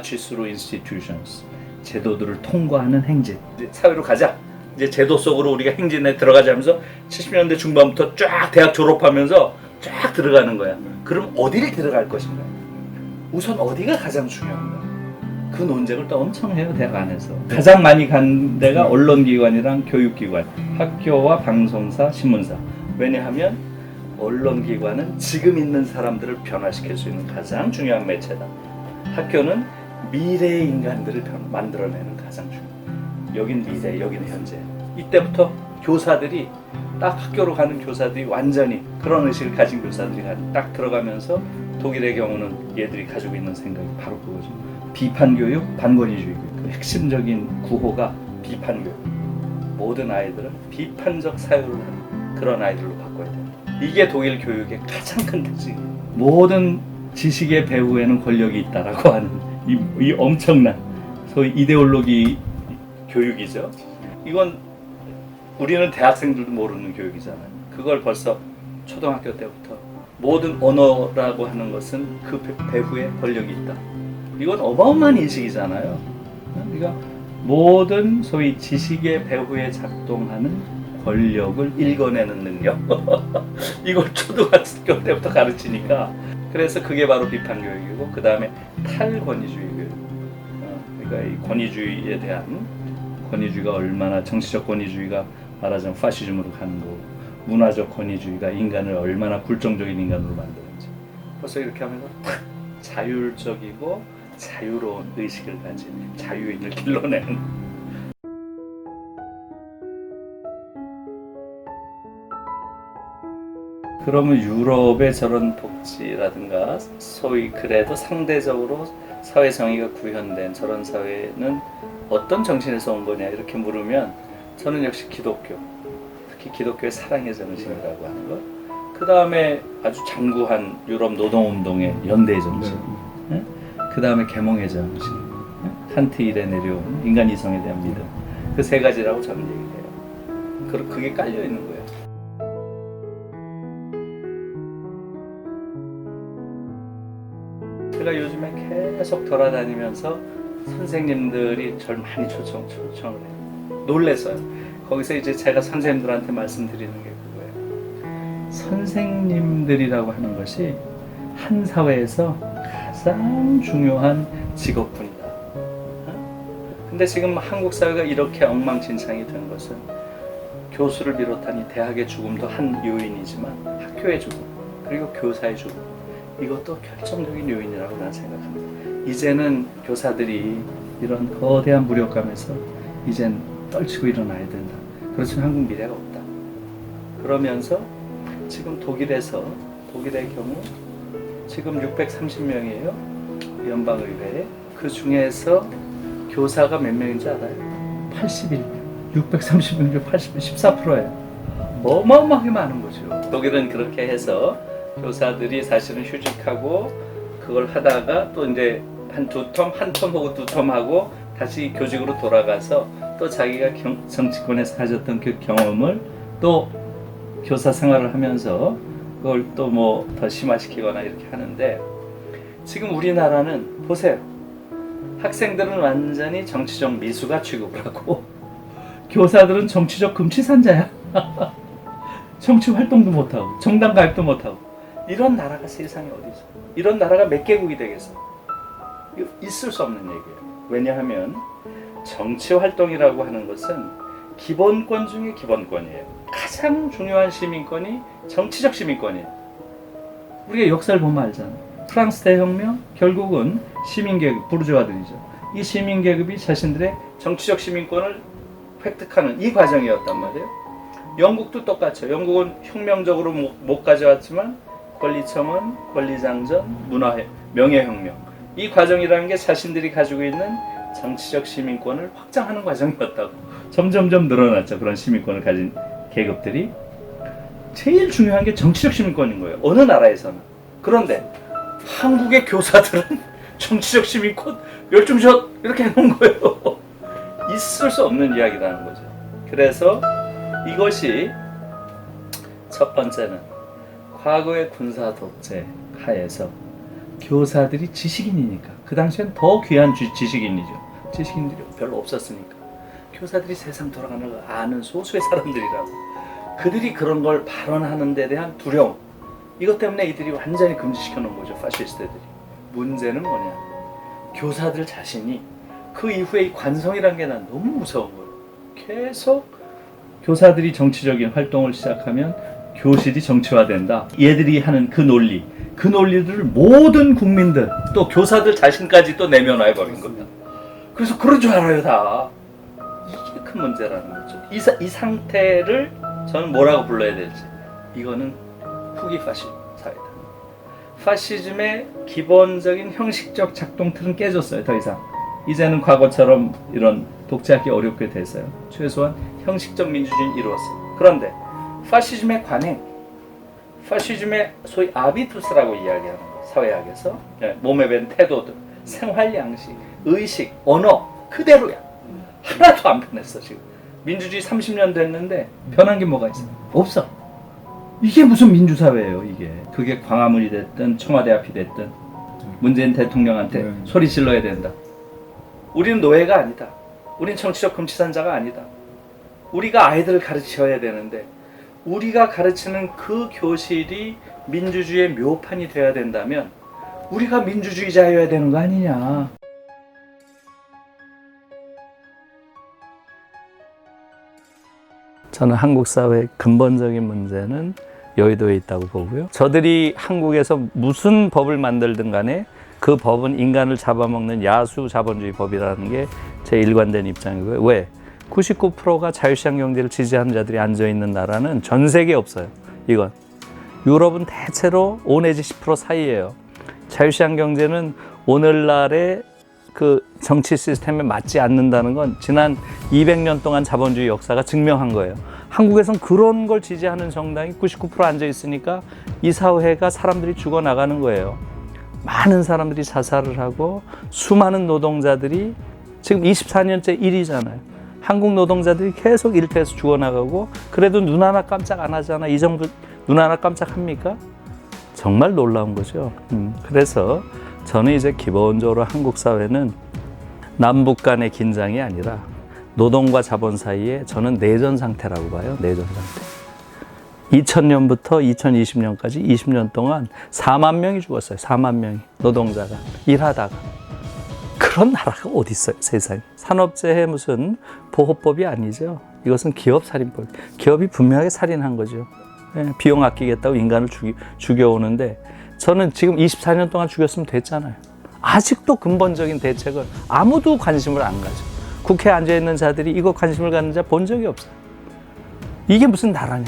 marches through institutions. 제도들을 통과하는 행진. 이제 사회로 가자. 이제 제도 속으로 우리가 행진에 들어가자면서 70년대 중반부터 쫙 대학 졸업하면서 쫙 들어가는 거야. 그럼 어디를 들어갈 것인가? 우선 어디가 가장 중요한가? 그 논쟁을 또 엄청 해요, 대학 안에서. 가장 많이 간 데가 언론기관이랑 교육기관, 학교와 방송사, 신문사. 왜냐하면 언론기관은 지금 있는 사람들을 변화시킬 수 있는 가장 중요한 매체다. 학교는 미래의 인간들을 만들어내는 가장 중요한. 여긴 미래, 여긴 현재. 이때부터 교사들이 딱 학교로 가는 교사들이 완전히 그런 의식을 가진 교사들이 딱 들어가면서 독일의 경우는 얘들이 가지고 있는 생각이 바로 그거죠. 비판교육, 반권위주의 교육. 그 핵심적인 구호가 비판교육. 모든 아이들은 비판적 사유를 하는 그런 아이들로 바꿔야 돼요. 이게 독일 교육의 가장 큰 특징이에요. 모든 지식의 배후에는 권력이 있다라고 하는 이 엄청난 소위 이데올로기 교육이죠. 이건 우리는 대학생들도 모르는 교육이잖아요. 그걸 벌써 초등학교 때부터 모든 언어라고 하는 것은 그 배후에 권력이 있다. 이건 어마어마한 인식이잖아요. 그러니까 모든 소위 지식의 배후에 작동하는 권력을 읽어내는 능력. 이걸 초등학교 때부터 가르치니까 그래서 그게 바로 비판교육이고 그 다음에 탈권위주의 교육. 그러니까 이 권위주의에 대한 권위주의가 얼마나 정치적 권위주의가 말하자면 파시즘으로 가는 거고 문화적 권위주의가 인간을 얼마나 굴종적인 인간으로 만드는지 벌써 이렇게 하면서 자율적이고 자유로운 의식을 가진 자유인을 길러내는 그러면 유럽의 저런 복지라든가 소위 그래도 상대적으로 사회정의가 구현된 저런 사회는 어떤 정신에서 온 거냐 이렇게 물으면 저는 역시 기독교, 특히 기독교의 사랑의 정신이라고 하는 것, 그 다음에 아주 장구한 유럽 노동운동의 연대의 정신, 그 다음에 계몽의 정신, 칸트 이래 내려온 인간 이성에 대한 믿음, 그 세 가지라고 저는 얘기해요. 그게 깔려 있는 거예요. 제가 요즘에 계속 돌아다니면서 선생님들이 절 많이 초청을 해요. 놀랬어요. 거기서 이제 제가 선생님들한테 말씀드리는 게 그거예요. 선생님들이라고 하는 것이 한 사회에서 가장 중요한 직업군이다. 근데 지금 한국 사회가 이렇게 엉망진창이 된 것은 교수를 비롯한 이 대학의 죽음도 한 요인이지만 학교의 죽음, 그리고 교사의 죽음, 이것도 결정적인 요인이라고 나는 생각합니다. 이제는 교사들이 이런 거대한 무력감에서 이젠 떨치고 일어나야 된다. 그렇지만 한국 미래가 없다. 그러면서 지금 독일의 경우 지금 630명이에요. 연방의회에. 그 중에서 교사가 몇 명인지 알아요? 81. 630명 중 80, 14%예요. 어마어마하게 많은 거죠. 독일은 그렇게 해서 교사들이 사실은 휴직하고 그걸 하다가 또 이제 한 텀 하고 두 텀 하고 다시 교직으로 돌아가서 또 자기가 정치권에서 가졌던 그 경험을 또 교사 생활을 하면서 그걸 또 뭐 더 심화시키거나 이렇게 하는데 지금 우리나라는 보세요. 학생들은 완전히 정치적 미수가 취급을 하고 교사들은 정치적 금치산자야. 정치 활동도 못하고 정당 가입도 못하고 이런 나라가 세상에 어디 있어? 이런 나라가 몇 개국이 되겠어? 이거 있을 수 없는 얘기예요. 왜냐하면 정치 활동이라고 하는 것은 기본권 중에 기본권이에요. 가장 중요한 시민권이 정치적 시민권이에요. 우리가 역사를 보면 알잖아. 프랑스 대혁명 결국은 시민계급, 부르주아들이죠. 이 시민계급이 자신들의 정치적 시민권을 획득하는 이 과정이었단 말이에요. 영국도 똑같죠. 영국은 혁명적으로 못 가져왔지만 권리청원, 권리장전, 명예혁명 이 과정이라는 게 자신들이 가지고 있는 정치적 시민권을 확장하는 과정이었다고. 점점점 늘어났죠. 그런 시민권을 가진 계급들이. 제일 중요한 게 정치적 시민권인 거예요. 어느 나라에서는. 그런데 한국의 교사들은 정치적 시민권 멸종샷 이렇게 해놓은 거예요. 있을 수 없는 이야기라는 거죠. 그래서 이것이 첫 번째는 과거의 군사 독재 하에서 교사들이 지식인이니까 그 당시엔 더 귀한 지식인이죠. 지식인들이 별로 없었으니까. 교사들이 세상 돌아가는 걸 아는 소수의 사람들이라고. 그들이 그런 걸 발언하는 데 대한 두려움, 이것 때문에 이들이 완전히 금지시켜 놓은 거죠, 파시스트들이. 문제는 뭐냐, 교사들 자신이 그 이후에 이 관성이라는 게 난 너무 무서운 거예요. 계속 교사들이 정치적인 활동을 시작하면 교실이 정치화된다. 얘들이 하는 그 논리들을 모든 국민들, 또 교사들 자신까지 또 내면화해 버린 겁니다. 그래서 그런 줄 알아요, 다. 이게 큰 문제라는 거죠. 이 상태를 저는 뭐라고 불러야 될지. 이거는 후기 파시즘 사회다. 파시즘의 기본적인 형식적 작동틀은 깨졌어요, 더 이상. 이제는 과거처럼 이런 독재하기 어렵게 됐어요. 최소한 형식적 민주주의는 이루었어요. 그런데 파시즘의 관행, 파시즘의 소위 아비투스라고 이야기하는 사회학에서 몸에 밴 태도들, 생활 양식, 의식, 언어 그대로야. 하나도 안 변했어. 지금 민주주의 30년 됐는데 변한 게 뭐가 있어? 없어. 이게 무슨 민주사회예요, 이게. 그게 광화문이 됐든 청와대 앞이 됐든 문재인 대통령한테 소리 질러야 된다. 우리는 노예가 아니다. 우린 정치적 금치산자가 아니다. 우리가 아이들을 가르쳐야 되는데 우리가 가르치는 그 교실이 민주주의의 묘판이 되어야 된다면 우리가 민주주의자여야 되는 거 아니냐. 저는 한국 사회의 근본적인 문제는 여의도에 있다고 보고요. 저들이 한국에서 무슨 법을 만들든 간에 그 법은 인간을 잡아먹는 야수 자본주의 법이라는 게 제 일관된 입장이고요. 왜? 99%가 자유시장 경제를 지지하는 자들이 앉아있는 나라는 전 세계에 없어요. 이건. 유럽은 대체로 5 내지 10% 사이예요. 자유시장 경제는 오늘날의 그 정치 시스템에 맞지 않는다는 건 지난 200년 동안 자본주의 역사가 증명한 거예요. 한국에선 그런 걸 지지하는 정당이 99% 앉아있으니까 이 사회가 사람들이 죽어나가는 거예요. 많은 사람들이 자살을 하고 수많은 노동자들이 지금 24년째 일이잖아요. 한국 노동자들이 계속 일터에서 죽어나가고 그래도 눈 하나 깜짝 안 하잖아. 이 정도 눈 하나 깜짝합니까? 정말 놀라운 거죠. 그래서 저는 이제 기본적으로 한국 사회는 남북 간의 긴장이 아니라 노동과 자본 사이에 저는 내전 상태라고 봐요. 내전 상태. 2000년부터 2020년까지 20년 동안 4만 명이 죽었어요. 4만 명이 노동자가 일하다가. 그런 나라가 어디 있어요, 세상에. 산업재해 무슨 보호법이 아니죠. 이것은 기업살인법. 기업이 분명하게 살인한 거죠. 비용 아끼겠다고 인간을 죽여오는데 저는 지금 24년 동안 죽였으면 됐잖아요. 아직도 근본적인 대책을 아무도 관심을 안 가져. 국회에 앉아있는 자들이 이거 관심을 갖는 자 본 적이 없어요. 이게 무슨 나라냐.